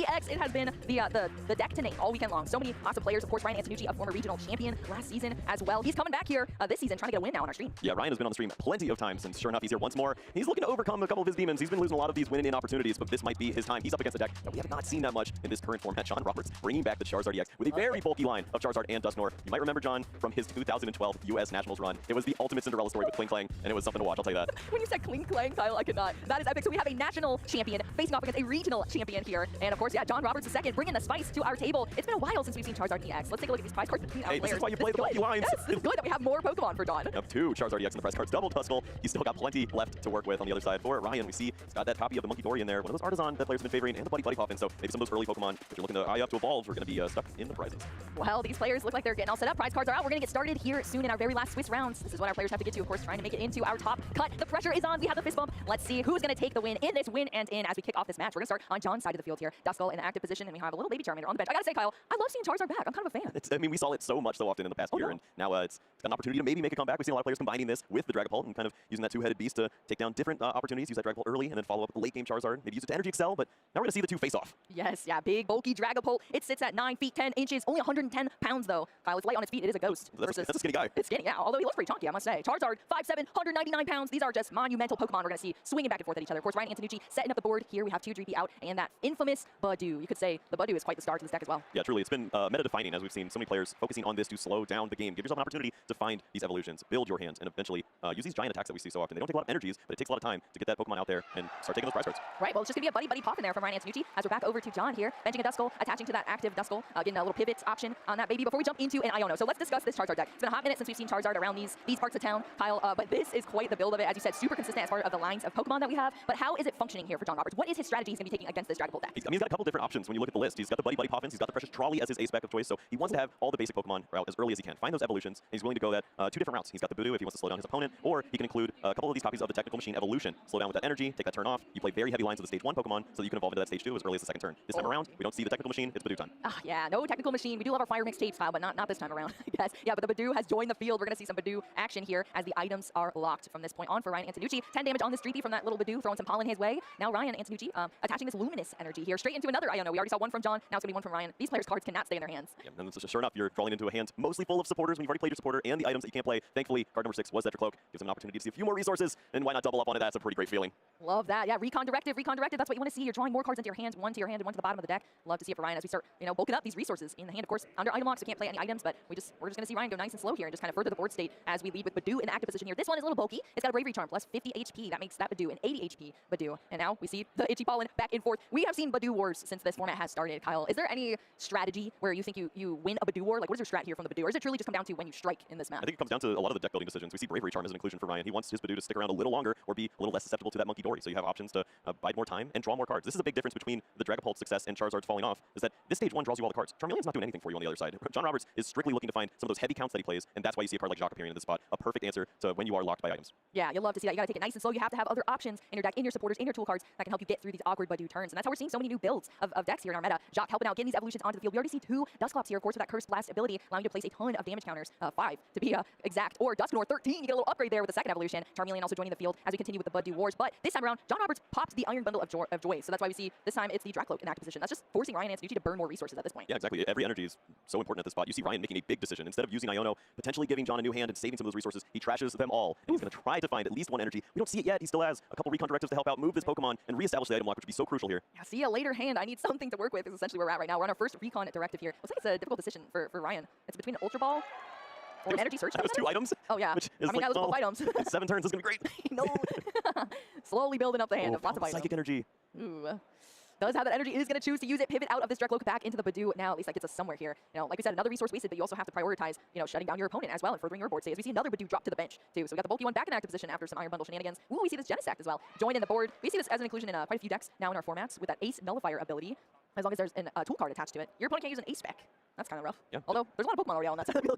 EX. It has been the deck to name all weekend long. So many awesome players. Of course, Ryan Antonucci, a former regional champion last season as well. He's coming back here this season trying to get a win now on our stream. Yeah, Ryan has been on the stream plenty of times, and sure enough, he's here once more. He's looking to overcome a couple of his demons. He's been losing a lot of these win-in opportunities, but this might be his time. He's up against a deck that we have not seen that much in this current format. John Roberts bringing back the Charizard EX with a very bulky line of Charizard and Dusknoir. You might remember John from his 2012 US Nationals run. It was the ultimate Cinderella story with Kling Klang, and it was something to watch, I'll tell you that. When you said Kling Klang, Kyle, I could not. That is epic. So we have a national champion facing off against a regional champion here. And of course, yeah, John Roberts II bringing the spice to our table. It's been a while since we've seen Charizard EX. Let's take a look at these prize cards between our players. This is why you play the bulky lines. Yes, it's good that we have more Pokemon for John. We have 2 Charizard EX in the prize cards, double Duskull. He's still got plenty left to work with on the other side. For Ryan, we see he's got that copy of the Monkey Dory in there, one of those Artisan that players have been favoring, and the Buddy Poffin. So maybe some of those early Pokemon that you're looking to eye up to evolve are going to be stuck in the prizes. Well, these players look like they're getting all set up. Prize cards are out. We're going to get started here soon in our very last Swiss rounds. This is what our players have to get to, of course, trying to make it into our top cut. The pressure is on. We have the fist bump. Let's see who's going to take the win in this win and in as we kick off this match. We're going to start on John's side of the field here. Duskull in the active position, and we have a little baby Charmander on the bench. I got to say, Kyle, I love seeing Charizard back. I'm kind of a fan. I mean, we saw it so often in the past year, and now it's got an opportunity to maybe make a comeback. We've seen a lot of players combining this with the Dragapult and kind of using that two-headed beast to take down different opportunities. Use that Dragapult early and then follow up with the late-game Charizard. Maybe use it to Energy Excel, but now we're going to see the 2 face off. Yes, yeah, big, bulky Dragapult. It sits at 9 feet 10 inches, only 110 pounds, though. Kyle, it's light on its feet. It is a ghost. That's a skinny guy. It's skinny, yeah, although he looks pretty chunky, I must say. Charizard, 5'7", 199 pounds. These are just monumental Pokemon we're going to see swinging back and forth at each other. Of course, Ryan Antonucci setting up the board here. We have 2 Dreepy out, and that infamous Budew. You could say the Budew is quite the star to this deck as well. Yeah, truly. It's been meta-defining, as we've seen so many players focusing on this to slow down the game. Give yourself an opportunity to find these evolutions, build your hands, and eventually use these giant attacks that we see so often. They don't take a lot of energies, but it takes a lot of time to get that Pokemon out there and start taking those prize cards. Right, well, it's just going to be a buddy pop in there from Ryan Antonucci as we're back over to John here, benching a Duskull, attaching to that active Duskull, getting a little pivot option on that baby before we jump into an Iono. So let's discuss this Charizard deck. It's been a hot minute since we've seen Charizard around these parts of town, Kyle, but this is quite the build of it. As you said, super consistent as far as the lines of Pokemon that we have, but how is it functioning here for John Roberts? What is his strategy he's going to be taking against this Dragapult deck? He's got a couple different options when you look at the list. He's got the Buddy Poffins, he's got the Precious Trolley as his ace spec of choice, so he wants to have all the basic Pokemon out as early as he can. Find those evolutions, and he's willing to go that 2 different routes. He's got the Budew if he wants to slow down his opponent, or he can include a couple of these copies of the Technical Machine Evolution. Slow down with that energy, take that turn off. You play very heavy lines of the Stage 1 Pokemon, so that you can evolve into that Stage 2 as early as the second turn. This time around, we don't see the Technical Machine, it's Budew time. Yeah, no Technical Machine. We do love our Fire Mix tape style, but not this time around, I guess. Yeah, but the Budew has joined the field. We're going to see some Budew action here as the items are locked from this point on for Ryan Antonucci. 10 damage on this Dreepy from that little Budew, throwing some pollen his way. Now Ryan Antonucci attaching this Luminous energy here straight into another Iono. We already saw one from John, now it's going to be one from Ryan. These players' cards cannot stay in their hands. Yeah, and sure enough, you're crawling into a hand mostly full of supporters when you've already played your supporter and the items that you can't play. Thankfully, card number 6 was Zetra Cloak. Gives him an opportunity to see a few more resources, and why not double up on it? That's a pretty great feeling. Love that. Yeah, Recon Directive, that's what you want to see. You're drawing more cards into your hands, one to your hand and one to the bottom of the deck. Love to see it for Ryan as we start, bulking up these resources in the hand. Of course, under item locks, we can't play any items, but we're just going to see Ryan go nice and slow here and just kind of further the board state as we lead with Budew in the active position here. This one is a little bulky. It's got a Bravery Charm plus 50 HP. That makes that Budew an 80 HP Budew. And now we see the Itchy Pollen back and forth. We have seen Budew wars since this format has started, Kyle. Is there any strategy where you think you win a Budew war? Like, what is your strat here from the Budew? Or is it truly just come down to when you strike in this map? I think it comes down to a lot of the deck building decisions. We see Bravery Charm as an inclusion for Ryan. He wants his Budew to stick around a little longer or be a little less susceptible to that Monkey Dory. So you have options to bide more time and draw more cards. This is a big difference between the Dragapult success and Charizard's falling off, is that this Stage 1 draws you all the cards. Charmeleon's not doing anything for you on the other side. John Roberts is strictly looking to find some of those heavy counts that he plays, and that's why you see a card like Jacques appearing in this spot. A perfect answer to when you are locked by items. Yeah, you'll love to see that. You got to take it nice and slow. You have to have other options in your deck, in your supporters, in your tool cards that can help you get through these awkward Budew turns. And that's how we're seeing so many new builds of decks here in our meta. Jacques helping out, getting these evolutions onto the field. We already see 2 Dusclops here, of course, with that Cursed Blast ability, allowing you to place a ton of damage counters, 5 to be exact. Or Dusknoir 13, you get a little upgrade there with the second evolution. Charmeleon also joining the field as we continue with the Budew wars. But this time around, John Roberts popped the Iron Bundle of Joy. So that's why we see this time it's the Dragapult in active position. That's just forcing Ryan Antonucci to burn more resources at this point. Yeah, exactly. Every energy is so important at this spot. You see Ryan making a big decision. Instead of using Iono, potentially giving John a new hand and saving some of those resources, he trashes them all. And he's going to try to find at least one energy. We don't see it yet. He still has a couple Recon Directives to help out move this Pokemon and reestablish the item lock, which would be so crucial here. Yeah, see a later hand. I need something to work with is essentially where we're at right now. We're on our first Recon Directive here. Looks like it's a difficult decision for Ryan. It's between an Ultra Ball or an Energy Search. That was 2 items? Oh, yeah. Which is I mean, that was both items. 7 turns, this is going to be great. No. Slowly building up the hand of lots of items. Psychic energy. Ooh. Does have that energy, is going to choose to use it, pivot out of this Dragapult back into the Budew. Now at least that gets us somewhere here. Like we said, another resource wasted, but you also have to prioritize, shutting down your opponent as well and furthering your board state. As we see another Budew drop to the bench too. So we got the bulky one back in active position after some Iron Bundle shenanigans. Ooh, we see this Genesect as well. Join in the board. We see this as an inclusion in quite a few decks now in our formats with that Ace Nullifier ability. As long as there's a tool card attached to it. Your opponent can't use an Ace spec. That's kind of rough. Yeah. Although there's a lot of Pokemon already on that side. I feel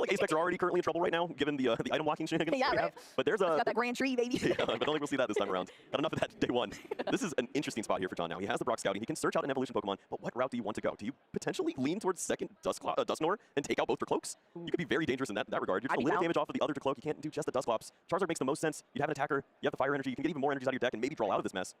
like Ace specs are already currently in trouble right now, given the item locking shenanigans. Yeah, right. But there's got that Grand Tree, baby. Yeah, but I don't think we'll see that this time around. Got enough of that day 1. This is an interesting spot here for John now. He has the Brock Scouting. He can search out an evolution Pokemon, but what route do you want to go? Do you potentially lean towards second Dusknoir and take out both for Cloaks? You could be very dangerous in that regard. You're just a little damage off of the other Cloak. You can't do just the Dusclops. Charizard makes the most sense. You'd have an attacker. You have the fire energy. You can get even more energies out of your deck and maybe draw out of this mess.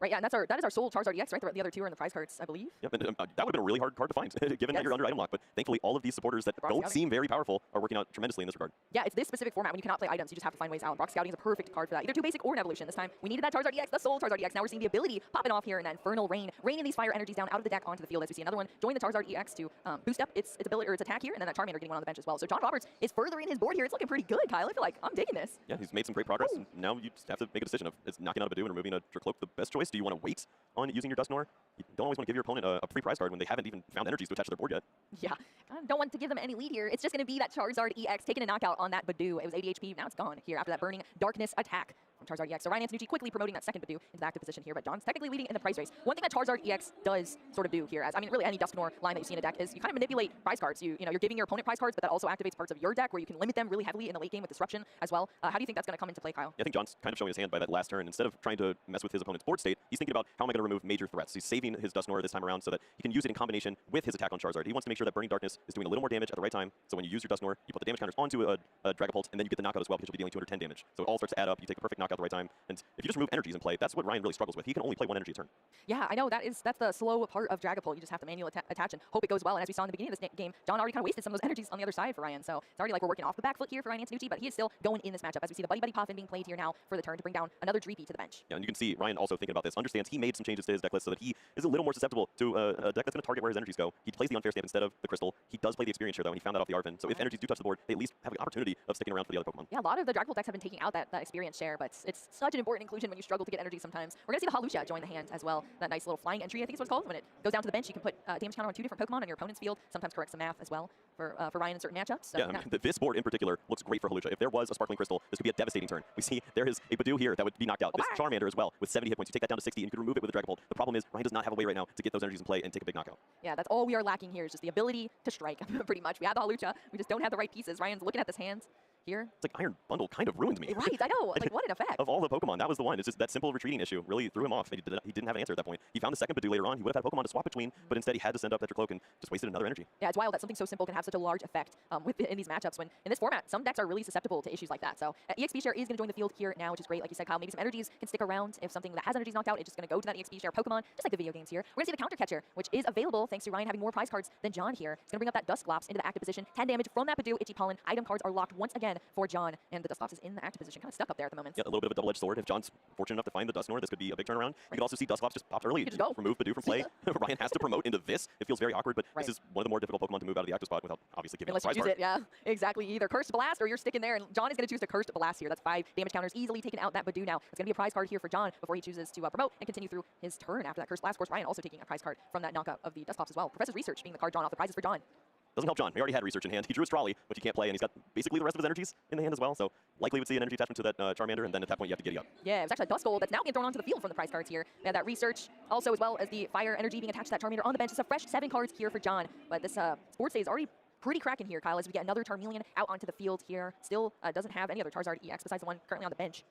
Right, yeah, and that is our sole Charizard EX, right? The other two are in the prize cards, I believe. Yep, and that would have been a really hard card to find, given that you're under item lock. But thankfully, all of these supporters that don't seem very powerful are working out tremendously in this regard. Yeah, it's this specific format when you cannot play items, you just have to find ways out. Brock Scouting is a perfect card for that. Either too basic or an evolution. This time, we needed that Charizard EX, the sole Charizard EX. Now we're seeing the ability popping off here in that Infernal Rain, raining these fire energies down out of the deck onto the field as we see another one join the Charizard EX to boost up its ability or its attack here, and then that Charmander getting one on the bench as well. So John Roberts is furthering his board here. It's looking pretty good, Kyle. I feel like I'm digging this. Yeah, he's made some great progress. And now you just have to make a decision of is knocking out a Badoo and removing a Dracloak the best choice? Do you want to wait on using your Dusknoir? You don't always want to give your opponent a free prize card when they haven't even found energies to attach to their board yet. Yeah, I don't want to give them any lead here. It's just going to be that Charizard EX taking a knockout on that Badoo. It was 80 HP, now it's gone here after that Burning Darkness attack from Charizard EX. So Ryan Antonucci quickly promoting that second Badoo into the active position here, but John's technically leading in the prize race. One thing that Charizard EX does sort of do here, as I mean really any Dusknoir line that you see in a deck, is you kind of manipulate prize cards. You're giving your opponent prize cards, but that also activates parts of your deck where you can limit them really heavily in the late game with disruption as well. How do you think that's going to come into play, Kyle? Yeah, I think John's kind of showing his hand by that last turn. Instead of trying to mess with his opponent's board state, he's thinking about how am I going to remove major threats. He's saving his Dusknoir this time around so that he can use it in combination with his attack on Charizard. He wants to make sure that Burning Darkness is doing a little more damage at the right time. So when you use your Dusknoir, you put the damage counters onto a Dragapult, and then you get the knockout as well because you'll be dealing 210 damage. So it all starts to add up. You take a perfect knockout at the right time. And if you just remove energies in play, that's what Ryan really struggles with. He can only play one energy a turn. Yeah, I know. That's the slow part of Dragapult. You just have to manually attach and hope it goes well. And as we saw in the beginning of this game, John already kind of wasted some of those energies on the other side for Ryan. So it's already like we're working off the back foot here for Ryan Antonucci, but he is still going in this matchup as we see the Buddy Buddy Poffin being played here now for the turn to bring down another Dreepy to the bench. Yeah, and you can see Ryan also thinking about this, understands he made some changes to his deck list so that he is a little more susceptible to a deck that's going to target where his energies go. He plays the unfair stamp instead of the crystal. He does play the experience share though, and he found that off the Arvin. So if energies do touch the board, they at least have an opportunity of sticking around for the other Pokemon. Yeah, a lot of the Dragapult decks have been taking out that experience share, but it's such an important inclusion when you struggle to get energy sometimes. We're going to see the Hawlucha join the hand as well. That nice little flying entry, I think is what it's called. When it goes down to the bench, you can put damage counter on 2 different Pokemon on your opponent's field, sometimes correct some math as well for Ryan in certain matchups. So, yeah, I mean, this board in particular looks great for Hawlucha. If there was a Sparkling Crystal, this could be a devastating turn. We see there is a Badoo here that would be knocked out. This Charmander as well with 70 hit points. You take that down to 60 and you can remove it with a Dragapult. The problem is Ryan does not have a way right now to get those energies in play and take a big knockout. Yeah, that's all we are lacking here is just the ability to strike, pretty much. We have the Hawlucha, we just don't have the right pieces. Ryan's looking at his hands here. It's like Iron Bundle kind of ruined me. Right, I know. Like, what an effect. Of all the Pokemon, that was the one. It's just that simple retreating issue really threw him off. He didn't have an answer at that point. He found the second Badoo later on. He would have had Pokemon to swap between, but instead he had to send up that Dracloak and just wasted another energy. Yeah, it's wild that something so simple can have such a large effect in these matchups when, in this format, some decks are really susceptible to issues like that. So EXP share is going to join the field here now, which is great. Like you said, Kyle, maybe some energies can stick around. If something that has energies knocked out, it's just going to go to that EXP share Pokemon, just like the video games here. We're going to see the Counter Catcher, which is available thanks to Ryan having more prize cards than John here. It's going to bring up that Dusclops into the active position. 10 damage from that Badoo, Itchy Pollen. Item cards are locked once again for John, and the Dusclops is in the active position, kind of stuck up there at the moment. Yeah, a little bit of a double-edged sword. If John's fortunate enough to find the Dusknoir, this could be a big turnaround. You could also see Dusclops just popped early, remove Badoo from play. Ryan has to promote into this. It feels very awkward, but this is one of the more difficult Pokemon to move out of the active spot without obviously giving Unless up the you prize use card. it, yeah, exactly. Either Cursed Blast or you're sticking there, and John is going to choose the Cursed Blast here. That's 5 damage counters, easily taking out that Badoo now. It's going to be a prize card here for John before he chooses to promote and continue through his turn after that Cursed Blast. Of course, Ryan also taking a prize card from that knockout of the Dusclops as well. Professor's Research being the card drawn off the prizes for John. Doesn't help John. He already had research in hand. He drew his trolley, which he can't play, and he's got basically the rest of his energies in the hand as well. So likely would see an energy attachment to that Charmander, and then at that point you have to giddy up. Yeah, it was actually a Duskull that's now being thrown onto the field from the prize cards here. We had that research, also as well as the fire energy being attached to that Charmander on the bench. It's a fresh 7 cards here for John, but this board state is already pretty cracking here, Kyle, as we get another Charmeleon out onto the field here. Still doesn't have any other Charizard EX besides the one currently on the bench.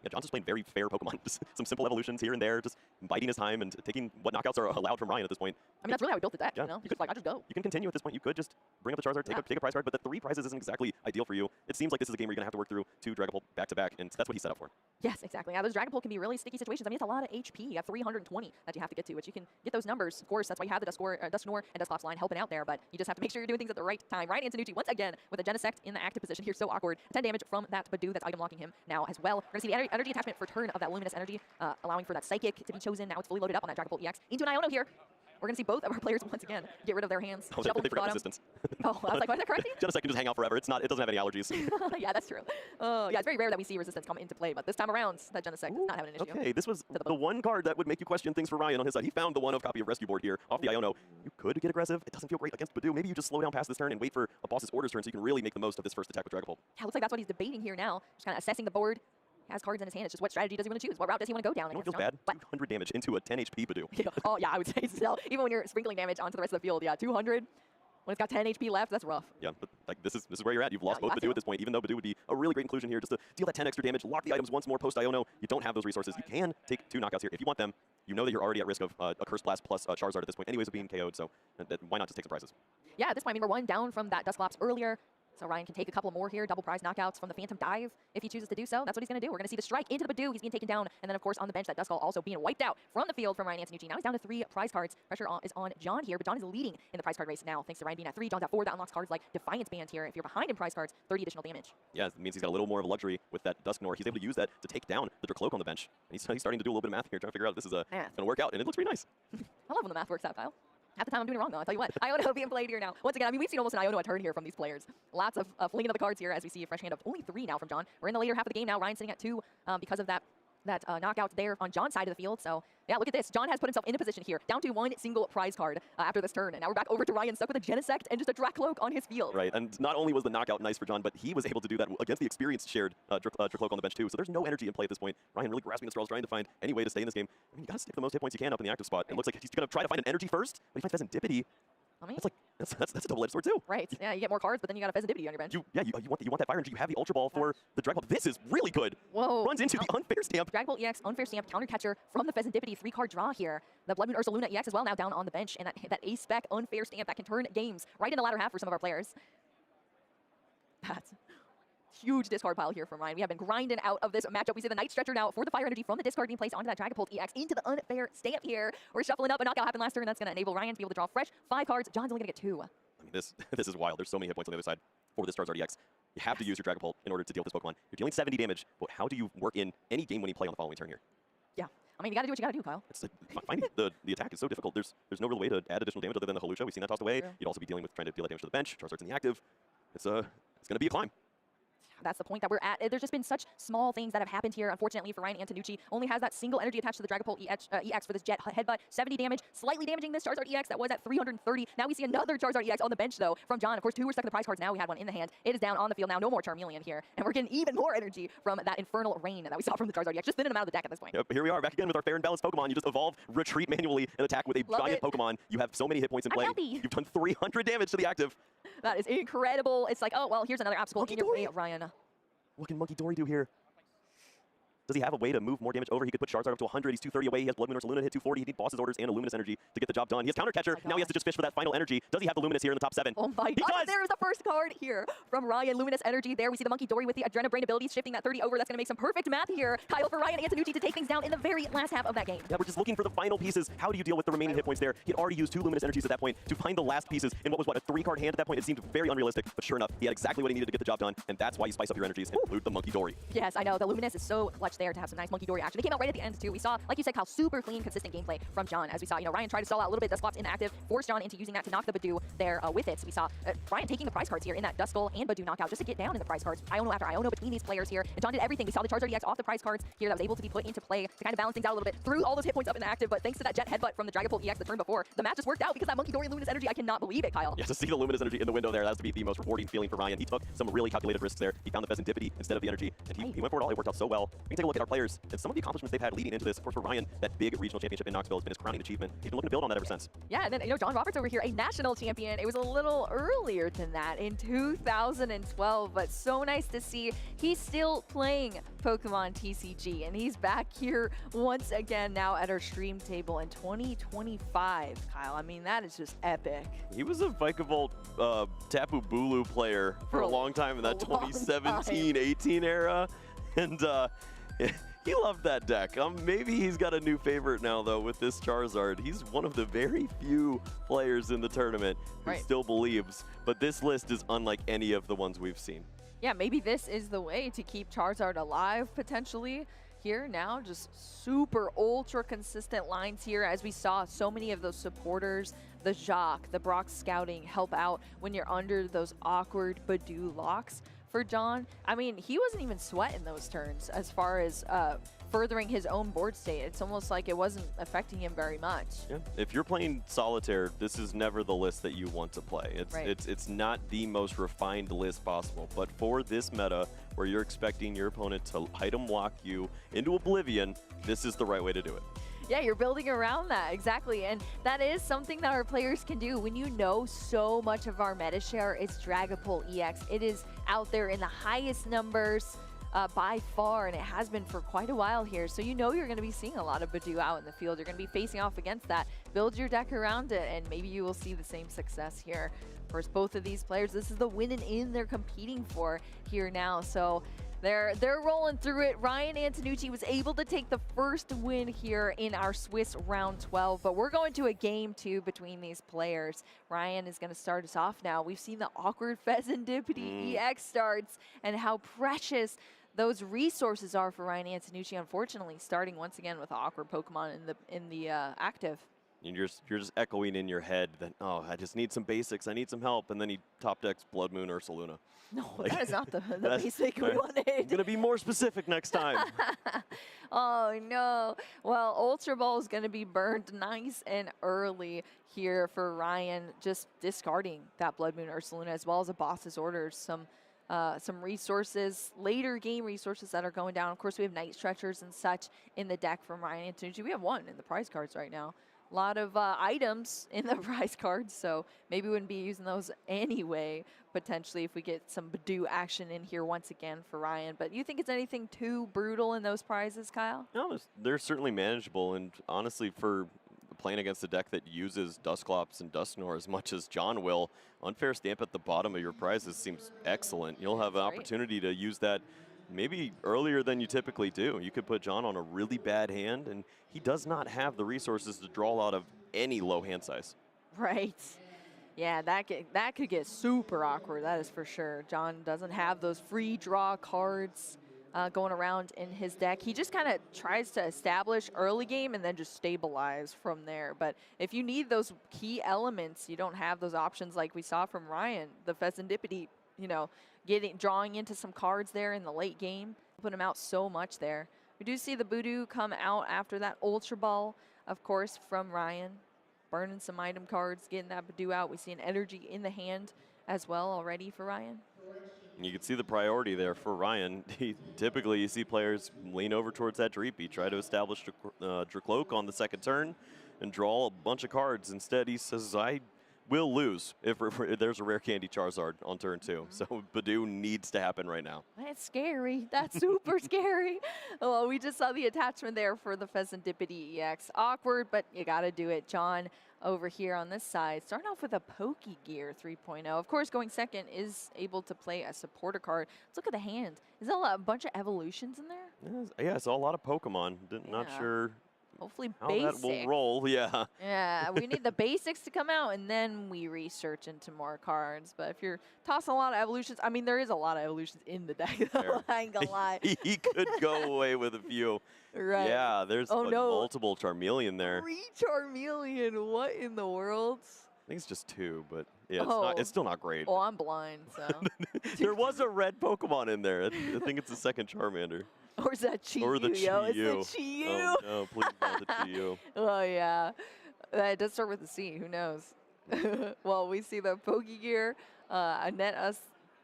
Yeah, John's just playing very fair Pokemon. Just some simple evolutions here and there, just biding his time and taking what knockouts are allowed from Ryan at this point. I mean, that's really how we built the deck, yeah, you know? Just like, I just go. You can continue at this point. You could just bring up the Charizard, take a prize card, but the 3 prizes isn't exactly ideal for you. It seems like this is a game where you're going to have to work through 2 Dragapult back-to-back, and that's what he's set up for. Yes, exactly. Yeah, those Dragapult can be really sticky situations. I mean, it's a lot of HP. You have 320 that you have to get to, which you can get those numbers. Of course, that's why you have the Dusknoir and Dusclops line helping out there, but you just have to make sure you're doing things at the right time. Ryan Antonucci, once again, with a Genesect in the active position here, so awkward. 10 damage from that Badoo that's item locking him now as well. We're going to see the energy attachment for turn of that Luminous Energy, allowing for that Psychic to be chosen. Now it's fully loaded up on that Dragapult EX into an Iono here. We're going to see both of our players once again get rid of their hands. Oh, they forgot resistance. Oh, I was like, why is that correct? Genesect can just hang out forever. It doesn't have any allergies. Yeah, that's true. Yeah, it's very rare that we see resistance come into play, but this time around, that Genesect does not have an issue. Okay, this was the one card that would make you question things for Ryan on his side. He found the one-of copy of Rescue Board here off the Iono. You could get aggressive. It doesn't feel great against Badoo. Maybe you just slow down past this turn and wait for a boss's orders turn so you can really make the most of this first attack with Dragapult. Yeah, looks like that's what he's debating here now. Just kind of assessing the board. Has cards in his hand. It's just what strategy does he want to choose? What route does he want to go down? You know what feels bad? 200 damage into a 10 HP Badoo. Yeah. Oh, yeah, I would say so. Even when you're sprinkling damage onto the rest of the field, yeah, 200. When it's got 10 HP left, that's rough. Yeah, but like this is where you're at. You've lost both Badoo at this point, even though Badoo would be a really great inclusion here just to deal that 10 extra damage, lock the items once more post-Iono. You don't have those resources. You can take 2 knockouts here if you want them. You know that you're already at risk of a Curse Blast plus Charizard at this point anyways of being KO'd, so why not just take some prizes? Yeah, at this point, I mean, we're 1 down from that Dusclops earlier. So Ryan can take a couple more here, double prize knockouts from the Phantom Dive if he chooses to do so. That's what he's going to do. We're going to see the strike into the Badoo. He's being taken down. And then, of course, on the bench, that Duskull also being wiped out from the field from Ryan Antonucci. Now he's down to 3 prize cards. Pressure is on John here, but John is leading in the prize card race now, thanks to Ryan being at 3. John's at 4. That unlocks cards like Defiance Band here. If you're behind in prize cards, 30 additional damage. Yeah, it means he's got a little more of a luxury with that Dusknoir. He's able to use that to take down the Dracloak on the bench. And he's starting to do a little bit of math here, trying to figure out if this is going to work out, and it looks pretty nice. I love when the math works out, Kyle. Half the time I'm doing it wrong, though. I'll tell you what. Iono being played here now. Once again, I mean, we've seen almost an Iono turn here from these players. Lots of flinging of the cards here as we see a fresh hand of only 3 now from John. We're in the later half of the game now. Ryan sitting at 2 because of that knockout there on John's side of the field. So, yeah, look at this. John has put himself in a position here, down to 1 single prize card after this turn. And now we're back over to Ryan, stuck with a Genesect and just a Dracloak on his field. Right, and not only was the knockout nice for John, but he was able to do that against the experienced shared Dracloak on the bench too. So there's no energy in play at this point. Ryan really grasping the straws, trying to find any way to stay in this game. I mean, you got to stick the most hit points you can up in the active spot. It looks like he's going to try to find an energy first, but he finds Pheasantipity. I mean, that's a double-edged sword too. Right. Yeah, you get more cards, but then you got a Pheasantipity on your bench. You want that fire energy. You have the Ultra Ball for the Dragapult. This is really good. Whoa. Runs into the Unfair Stamp. Dragapult EX, Unfair Stamp, Counter Catcher from the Pheasantipity. 3-card draw here. The Blood Moon Ursaluna EX as well now down on the bench. And that A-Spec Unfair Stamp that can turn games right in the latter half for some of our players. That's huge discard pile here from Ryan. We have been grinding out of this matchup. We see the Night Stretcher now for the fire energy from the discard being placed onto that Dragapult EX into the Unfair Stamp here. We're shuffling up. A knockout happened last turn. That's going to enable Ryan to be able to draw fresh 5 cards. John's only going to get 2. I mean, this is wild. There's so many hit points on the other side for this Charizard EX. You have to use your Dragapult in order to deal with this Pokemon. You're dealing 70 damage, but how do you work in any game-winning play on the following turn here? Yeah. I mean, you got to do what you got to do, Kyle. It's finding the attack is so difficult. There's no real way to add additional damage other than the Halusha. We've seen that tossed away. True. You'd also be dealing with trying to deal that damage to the bench. Charizard's in the active. It's going to be a climb. That's the point that we're at. There's just been such small things that have happened here. Unfortunately for Ryan Antonucci, only has that single energy attached to the Dragapult EX for this Jet Headbutt. 70 damage, slightly damaging this Charizard EX that was at 330. Now we see another Charizard EX on the bench, though, from John. Of course, 2 were stuck in the prize cards. Now we had 1 in the hand. It is down on the field now. No more Charmeleon here. And we're getting even more energy from that Infernal Rain that we saw from the Charizard EX. Just thinning him out of the deck at this point. Yep, here we are back again with our fair and balanced Pokemon. You just evolve, retreat manually, and attack with a giant Pokemon. You have so many hit points in play. You've done 300 damage to the active. That is incredible. It's like, oh, well, here's another obstacle in your way, Ryan. What can Monkey Dory do here? Does he have a way to move more damage over? He could put Charizard up to 100. He's 230 away. He has Blood Moon Ursaluna hit 240. He needs Boss's Orders and a Luminous Energy to get the job done. He has Counter Catcher. Now he has to just fish for that final energy. Does he have the Luminous here in the top 7? Oh my God. There's the first card here from Ryan. Luminous Energy. There we see the Monkey Dory with the Adrenabrain abilities, shifting that 30 over. That's going to make some perfect math here, Kyle, for Ryan Antonucci to take things down in the very last half of that game. Yeah, we're just looking for the final pieces. How do you deal with the remaining hit points there? He had already used 2 Luminous Energies at that point to find the last pieces in what was, a 3-card hand at that point. It seemed very unrealistic, but sure enough, he had exactly what he needed to get the job done, and that's why you spice up your energies and loot the Monkey Dory. Yes, I know. The Luminous is so clutch there to have some nice Monkey Dory action. They came out right at the end, too. We saw, like you said, Kyle, super clean, consistent gameplay from John. As we saw, Ryan tried to stall out a little bit. Dusclops inactive, forced John into using that to knock the Badoo there with it. So we saw Ryan taking the prize cards here in that Duskull and Badoo knockout just to get down in the prize cards. Iono after Iono between these players here. And John did everything. We saw the Charizard EX off the prize cards here that was able to be put into play to kind of balance things out a little bit. Threw all those hit points up in the active, but thanks to that Jet Headbutt from the Dragapult EX the turn before, the match just worked out because that Monkey Dory Luminous Energy, I cannot believe it, Kyle. Yeah, to see the Luminous Energy in the window there, that has to be the most rewarding feeling for Ryan. He took some really calculated risks there. He found the Pheasantipity instead of the energy, and he went for it all. It worked out so well. We can take a look at our players and some of the accomplishments they've had leading into this. Of course, for Ryan, that big regional championship in Knoxville has been his crowning achievement. He's been looking to build on that ever since. Yeah, and then, John Roberts over here, a national champion. It was a little earlier than that in 2012, but so nice to see he's still playing Pokemon TCG, and he's back here once again now at our stream table in 2025, Kyle. I mean, that is just epic. He was a Vikavolt Tapu Bulu player for a long time in that 2017-18 era, and he loved that deck. Maybe he's got a new favorite now, though, with this Charizard. He's one of the very few players in the tournament who still believes, but this list is unlike any of the ones we've seen. Yeah, maybe this is the way to keep Charizard alive, potentially. Here now, just super ultra consistent lines here, as we saw so many of those supporters, the Jacques, the Brock Scouting, help out when you're under those awkward Badoo locks. For John, I mean, he wasn't even sweating those turns as far as furthering his own board state. It's almost like it wasn't affecting him very much. Yeah. If you're playing Solitaire, this is never the list that you want to play. It's not the most refined list possible, but for this meta, where you're expecting your opponent to item lock you into oblivion, this is the right way to do it. Yeah, you're building around that, exactly. And that is something that our players can do. When you know so much of our meta share is Dragapult EX, it is out there in the highest numbers. by far, and it has been for quite a while here. So you know you're going to be seeing a lot of Badoo out in the field. You're going to be facing off against that. Build your deck around it, and maybe you will see the same success here. Of course, both of these players, this is the win and in they're competing for here now. So they're rolling through it. Ryan Antonucci was able to take the first win here in our Swiss round 12, but we're going to a game 2 between these players. Ryan is going to start us off now. We've seen the awkward Pheasantipity EX starts and how precious those resources are for Ryan Antonucci, unfortunately, starting once again with awkward Pokemon in the active. You're just echoing in your head that, oh, I just need some basics, I need some help, and then he top decks Blood Moon Ursaluna. No, that is not the basic we wanted. I'm going to be more specific next time. Oh, no. Well, Ultra Ball is going to be burned nice and early here for Ryan, just discarding that Blood Moon Ursaluna as well as a boss's orders. Some resources, later game resources that are going down. Of course, we have Night Stretchers and such in the deck from Ryan Antonucci. We have one in the prize cards right now. A lot of items in the prize cards, so maybe we wouldn't be using those anyway, potentially, if we get some Badoo action in here once again for Ryan. But you think it's anything too brutal in those prizes, Kyle? No, they're certainly manageable, and honestly, for playing against a deck that uses Dusclops and Dusknoir as much as John will, Unfair Stamp at the bottom of your prizes seems excellent. You'll have an opportunity to use that maybe earlier than you typically do. You could put John on a really bad hand, and he does not have the resources to draw out of any low hand size. Right. Yeah, that could get super awkward, that is for sure. John doesn't have those free draw cards going around in his deck. He just kind of tries to establish early game and then just stabilize from there. But if you need those key elements, you don't have those options like we saw from Ryan. The Pheasantipity, you know, drawing into some cards there in the late game, put him out so much there. We do see the Badoo come out after that Ultra Ball, of course, from Ryan. Burning some item cards, getting that Badoo out. We see an energy in the hand as well already for Ryan. You can see the priority there for Ryan. Typically, you see players lean over towards that Dreepy, try to establish Dracloak on the second turn and draw a bunch of cards. Instead, he says, I will lose if there's a rare candy Charizard on turn 2. So Badoo needs to happen right now. That's scary. That's super scary. Well, we just saw the attachment there for the Pheasantipity EX. Awkward, but you got to do it. John over here on this side, starting off with a Pokegear 3.0. Of course, going second is able to play a supporter card. Let's look at the hand. Is there a bunch of evolutions in there? Yeah, I saw a lot of Pokemon. Not sure hopefully how basic. that will roll, yeah. Yeah, we need the basics to come out, and then we research into more cards. But if you're tossing a lot of evolutions, I mean, there is a lot of evolutions in the deck, though, I ain't gonna lie. He could go away with a few. Right. Yeah, there's multiple Charmeleon there. 3 Charmeleon, what in the world? I think it's just 2, but yeah, it's still not great. Oh, I'm blind, so. There was a red Pokemon in there. I think it's the second Charmander. Or is that Chi-Yu, or the Chi-Yu. It's the Chi-Yu. Oh, no, please not the Chi-Yu. Oh, yeah. It does start with a C. Who knows? Well, we see the Pokegear. Annette us.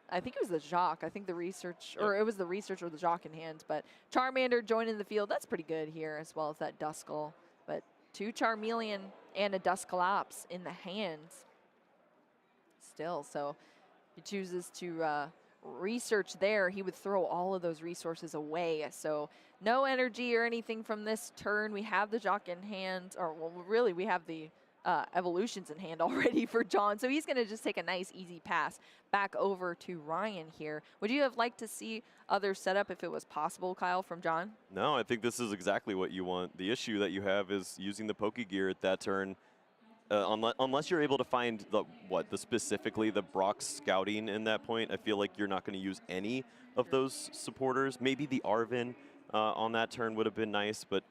I think it was the Jacques. I think the research, or it was the research or the Jacques in hand. But Charmander joining the field. That's pretty good here, as well as that Duskull. But 2 Charmeleon and a Dusclops in the hands still. So he chooses to research there. He would throw all of those resources away. So no energy or anything from this turn. We have the Jacques in hand, or well, really we have the evolutions in hand already for John. So he's going to just take a nice easy pass back over to Ryan here. Would you have liked to see other setup if it was possible, Kyle, from John? No, I think this is exactly what you want. The issue that you have is using the Pokegear at that turn. Unless you're able to find specifically the Brock scouting in that point, I feel like you're not going to use any of those supporters. Maybe the Arvin on that turn would have been nice, but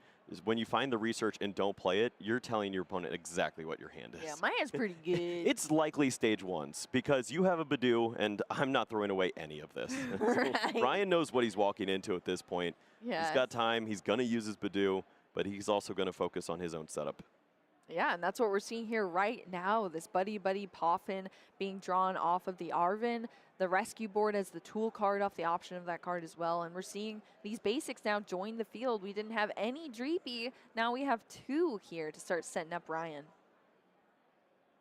when you find the research and don't play it, you're telling your opponent exactly what your hand is. Yeah, my hand's pretty good. It's likely stage 1s because you have a Badoo, and I'm not throwing away any of this. Right. So Ryan knows what he's walking into at this point. Yes. He's got time. He's going to use his Badoo, but he's also going to focus on his own setup. Yeah, and that's what we're seeing here right now. This Buddy Poffin being drawn off of the Arvin. The rescue board as the tool card off the option of that card as well. And we're seeing these basics now join the field. We didn't have any Dreepy. Now we have 2 here to start setting up Ryan.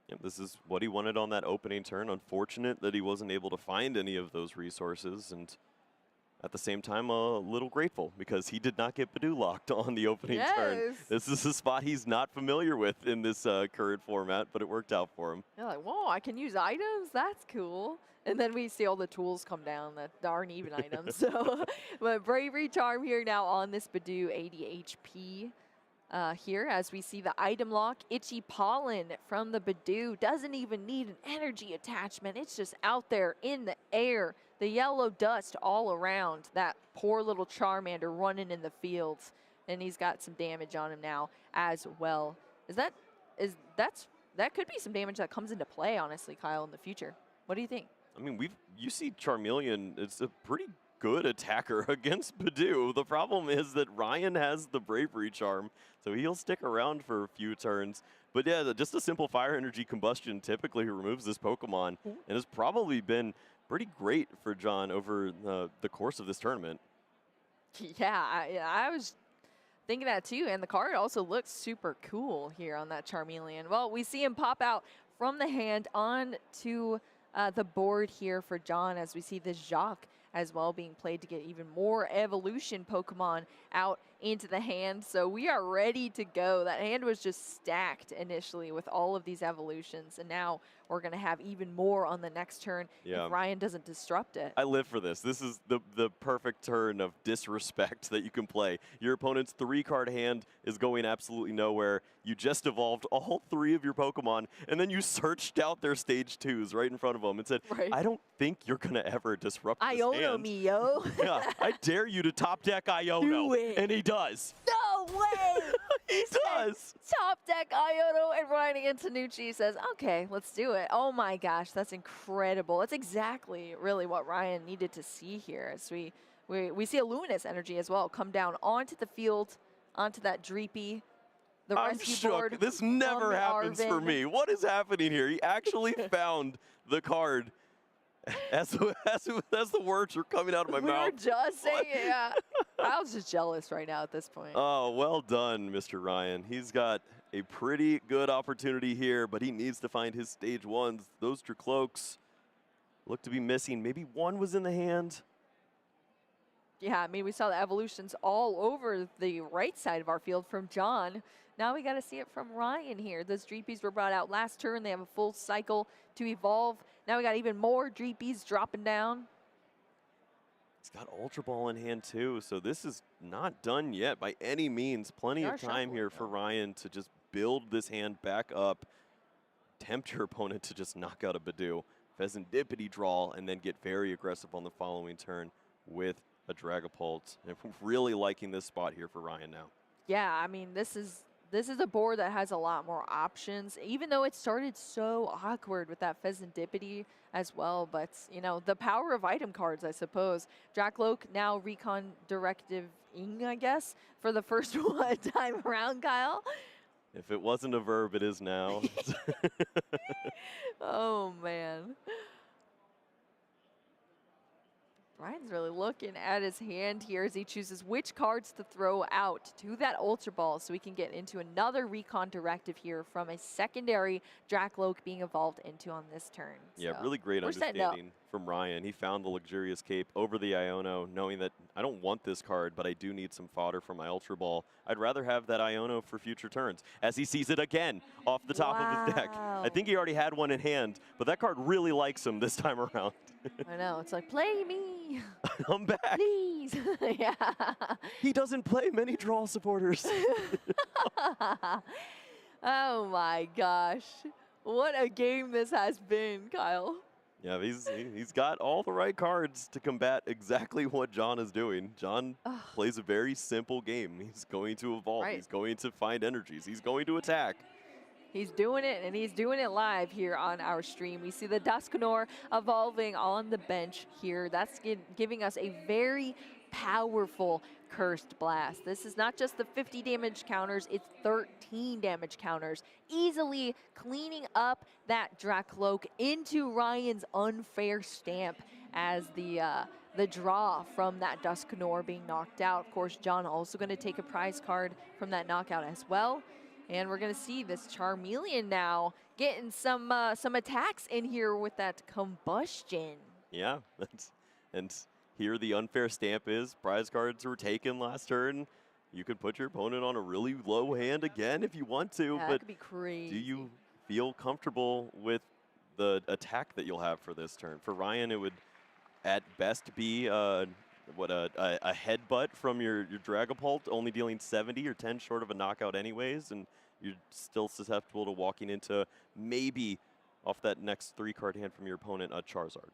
Yep, this is what he wanted on that opening turn. Unfortunate that he wasn't able to find any of those resources. And At the same time, a little grateful because he did not get Badoo locked on the opening turn. This is a spot he's not familiar with in this current format, but it worked out for him. You're like, whoa, I can use items? That's cool. And then we see all the tools come down that aren't even items. So, but Bravery Charm here now on this Badoo 80 HP. Here as we see the item lock, Itchy Pollen from the Badoo doesn't even need an energy attachment. It's just out there in the air. The yellow dust all around that poor little Charmander running in the fields. And he's got some damage on him now as well. That could be some damage that comes into play, honestly, Kyle, in the future. What do you think? I mean, you see Charmeleon, it's a pretty good attacker against Badoo. The problem is that Ryan has the Bravery Charm, so he'll stick around for a few turns. But yeah, just a simple Fire Energy Combustion typically removes this Pokemon and has probably been pretty great for John over the course of this tournament. Yeah, I was thinking that too, and the card also looks super cool here on that Charmeleon. Well, we see him pop out from the hand onto the board here for John as we see the Jacques as well being played to get even more evolution Pokemon out into the hand. So we are ready to go. That hand was just stacked initially with all of these evolutions, and now we're going to have even more on the next turn if Ryan doesn't disrupt it. I live for this. This is the perfect turn of disrespect that you can play. Your opponent's 3-card hand is going absolutely nowhere. You just evolved all 3 of your Pokemon, and then you searched out their stage 2s right in front of them and said, I don't think you're going to ever disrupt this hand. Me, yo. Yeah, I dare you to top deck Iono. Do it. And he does. No way! He does. Top deck Iono, and Ryan against Tanucci says, okay, let's do it. Oh my gosh, that's incredible. That's exactly really what Ryan needed to see here as we see a Luminous Energy as well come down onto the field, onto that Dreepy. The I'm rescue shook. board. This never happens for Arvin. me. What is happening here? He actually found the card as the words are coming out of my mouth. We were just saying it, yeah. I was just jealous right now at this point. Oh, well done, Mr. Ryan. He's got a pretty good opportunity here, but he needs to find his stage 1s. Those Dracloaks look to be missing. Maybe one was in the hand. Yeah, I mean, we saw the evolutions all over the right side of our field from John. Now we got to see it from Ryan here. Those Dreepies were brought out last turn. They have a full cycle to evolve. Now we got even more Dreepies dropping down. He's got Ultra Ball in hand too, so this is not done yet by any means. Plenty of time here for Ryan to just build this hand back up, tempt your opponent to just knock out a Badoo, Pheasantipity draw, and then get very aggressive on the following turn with a Dragapult. And I'm really liking this spot here for Ryan now. Yeah, I mean, this is a board that has a lot more options, even though it started so awkward with that Pheasantipity as well. But, you know, the power of item cards, I suppose. Dracloak now Recon Directive-ing, I guess, for the first one time around, Kyle. If it wasn't a verb, it is now. Oh, man. Ryan's really looking at his hand here as he chooses which cards to throw out to that Ultra Ball so we can get into another Recon Directive here from a secondary Dracloak being evolved into on this turn. Yeah, so really great understanding from Ryan. He found the Luxurious Cape over the Iono, knowing that I don't want this card, but I do need some fodder for my Ultra Ball. I'd rather have that Iono for future turns, as he sees it again off the top of his deck. I think he already had one in hand, but that card really likes him this time around. I know, it's like, play me. I'm back. Please. Yeah. He doesn't play many draw supporters. Oh my gosh. What a game this has been, Kyle. Yeah, he's got all the right cards to combat exactly what John is doing. John plays a very simple game. He's going to evolve. He's going to find energies. He's going to attack. He's doing it, and he's doing it live here on our stream. We see the Dusknoir evolving on the bench here. That's giving us a very powerful Cursed Blast. This is not just the 50 damage counters, it's 13 damage counters. Easily cleaning up that Dracloak into Ryan's unfair stamp as the draw from that Dusknoir being knocked out. Of course, John also going to take a prize card from that knockout as well. And we're going to see this Charmeleon now getting some attacks in here with that Combustion. Yeah, and here the unfair stamp is. Prize cards were taken last turn. You could put your opponent on a really low hand again if you want to, Yeah, but that could be crazy. do you feel comfortable with the attack that you'll have for this turn? For Ryan, it would at best be a headbutt from your Dragapult, only dealing 70 or 10 short of a knockout anyways, and you're still susceptible to walking into maybe off that next 3-card hand from your opponent, a Charizard.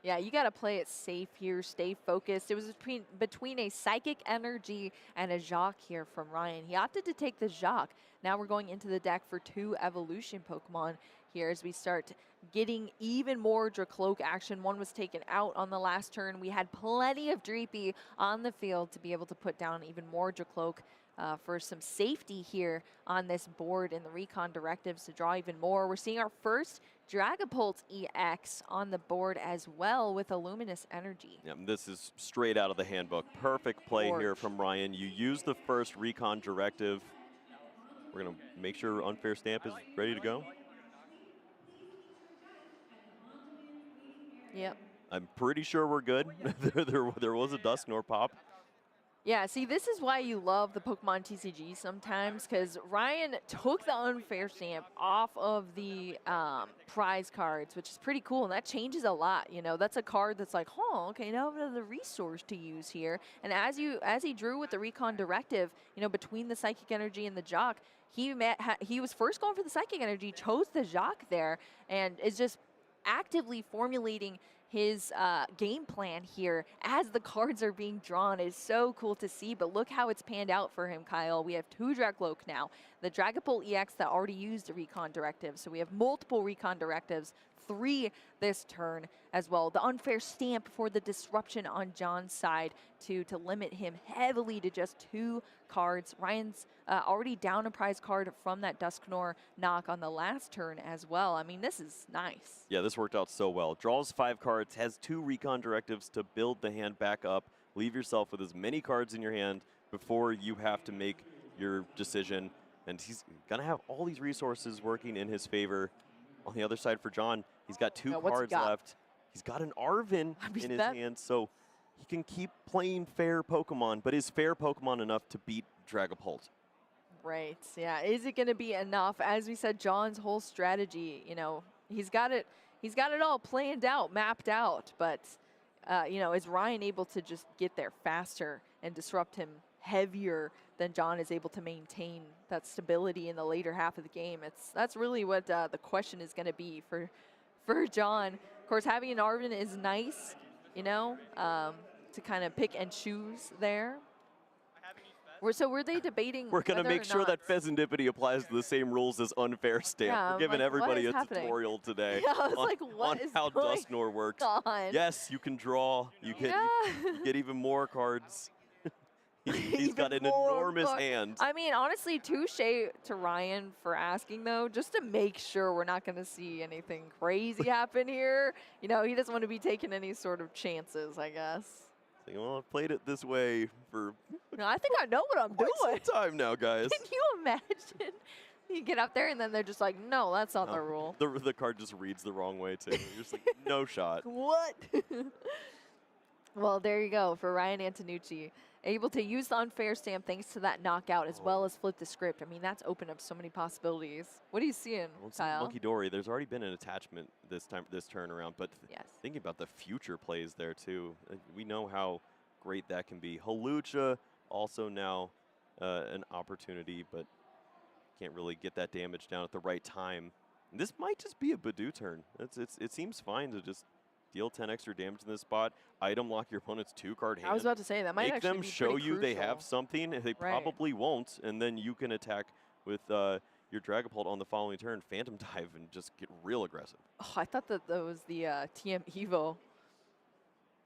Yeah, you got to play it safe here, stay focused. It was between a Psychic Energy and a Jacques here from Ryan. He opted to take the Jacques. Now we're going into the deck for 2 evolution Pokemon here as we start getting even more Dracloak action. One was taken out on the last turn. We had plenty of Dreepy on the field to be able to put down even more Dracloak for some safety here on this board in the recon directives to draw even more. We're seeing our first Dragapult EX on the board as well with a Luminous Energy. Yeah, this is straight out of the handbook. Perfect play here from Ryan. You use the first recon directive. We're going to make sure Unfair Stamp is ready to go. Yep. I'm pretty sure we're good. there was a Dusknoir pop. Yeah, see, this is why you love the Pokemon TCG sometimes, because Ryan took the Unfair Stamp off of the prize cards, which is pretty cool, and that changes a lot. You know, that's a card that's like, oh, okay, now I have another resource to use here. And as he drew with the Recon Directive, you know, between the Psychic Energy and the Jock, he was first going for the Psychic Energy, chose the Jock there, and is just actively formulating his game plan here as the cards are being drawn. Is so cool to see, but look how it's panned out for him, Kyle. We have 2 Dragapult now. The Dragapult EX that already used a Recon Directive, so we have multiple Recon Directives, 3 this turn as well. The Unfair Stamp for the disruption on John's side to limit him heavily to just 2 cards. Ryan's already down a prize card from that Dusknoir knock on the last turn as well. I mean, this is nice. Yeah, this worked out so well. Draws 5 cards, has 2 recon directives to build the hand back up. Leave yourself with as many cards in your hand before you have to make your decision. And he's going to have all these resources working in his favor. On the other side for John, he's got 2 cards left. He's got an Arven in his hand, so he can keep playing fair Pokemon, but is fair Pokemon enough to beat Dragapult? Right, yeah. Is it going to be enough? As we said, John's whole strategy, you know, he's got it all planned out, mapped out, but, you know, is Ryan able to just get there faster and disrupt him heavier than John is able to maintain that stability in the later half of the game? That's really what the question is going to be for John. Of course, having an Arven is nice, you know, to kind of pick and choose there. So were they debating? We're going to make sure that Pheasantipity applies to the same rules as Unfair Stamp. Yeah, we're giving everybody a happening? Tutorial today Yeah, I was like, what is how going Dusknoir works. on? Yes, you can draw. You get even more cards. He's got an enormous hand. I mean, honestly, touche to Ryan for asking, though, just to make sure we're not going to see anything crazy happen here. You know, he doesn't want to be taking any sort of chances, I guess. Well, I've played it this way for No, I think I know what I'm doing. some time now, guys. Can you imagine? You get up there and then they're just like, no, that's not the rule. The card just reads the wrong way, too. You're just like, no shot. What? Well, there you go for Ryan Antonucci. Able to use the Unfair Stamp thanks to that knockout as well as flip the script. I mean, that's opened up so many possibilities. What are you seeing, Kyle? Monkey Dory, there's already been an attachment this turn around, but thinking about the future plays there too, we know how great that can be. Hawlucha also now an opportunity, but can't really get that damage down at the right time. And this might just be a Badoo turn. It seems fine to just deal 10 extra damage in this spot, item lock your opponent's 2-card hand. I was about to say, that might actually be Make them show you crucial. they have something, they probably won't, and then you can attack with your Dragapult on the following turn, Phantom Dive, and just get real aggressive. Oh, I thought that was the TM Evo.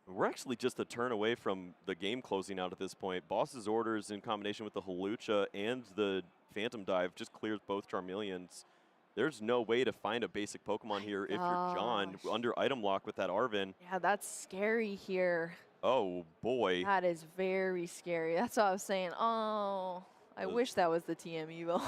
We're actually just a turn away from the game closing out at this point. Boss's Orders in combination with the Hawlucha and the Phantom Dive just clears both Charmeleons. There's no way to find a basic Pokemon here if you're John under item lock with that Arven. Yeah, that's scary here. Oh, boy. That is very scary. That's what I was saying. Oh, I wish that was the TM evil,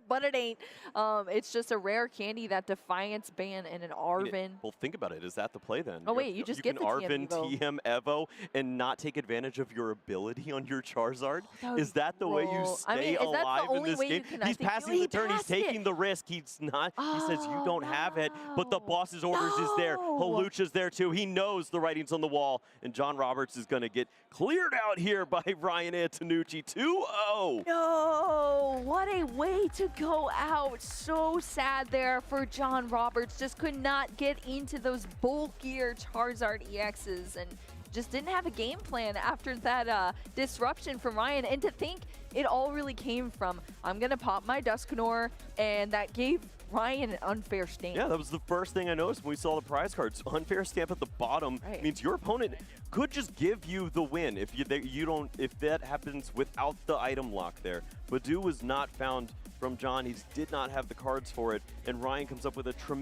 but it ain't. It's just a rare candy, that Defiance ban and an Arven. Well, think about it. Is that the play then? Oh wait, you just can get the Arven TM TM Evo and not take advantage of your ability on your Charizard? That Is that the way you roll. stay I mean, is that the alive in only this way you game? can- I He's think passing he the turn. He's passed it. taking the risk. He's not. He says you Oh, don't have it, but the no. boss's orders is there. No. Halucha's there too. He knows the writing's on the wall, and John Roberts is going to get cleared out here by Ryan Antonucci. 2-0. No, what a way to go out. So sad there for John Roberts. Just could not get into those bulkier Charizard EXs and just didn't have a game plan after that disruption from Ryan. And to think it all really came from, I'm going to pop my Dusknoir, and that gave Ryan an unfair stamp. Yeah, that was the first thing I noticed when we saw the prize cards. Unfair stamp at the bottom means your opponent could just give you the win if if that happens without the item lock there. Badu was not found from John. He did not have the cards for it, and Ryan comes up with a tremendous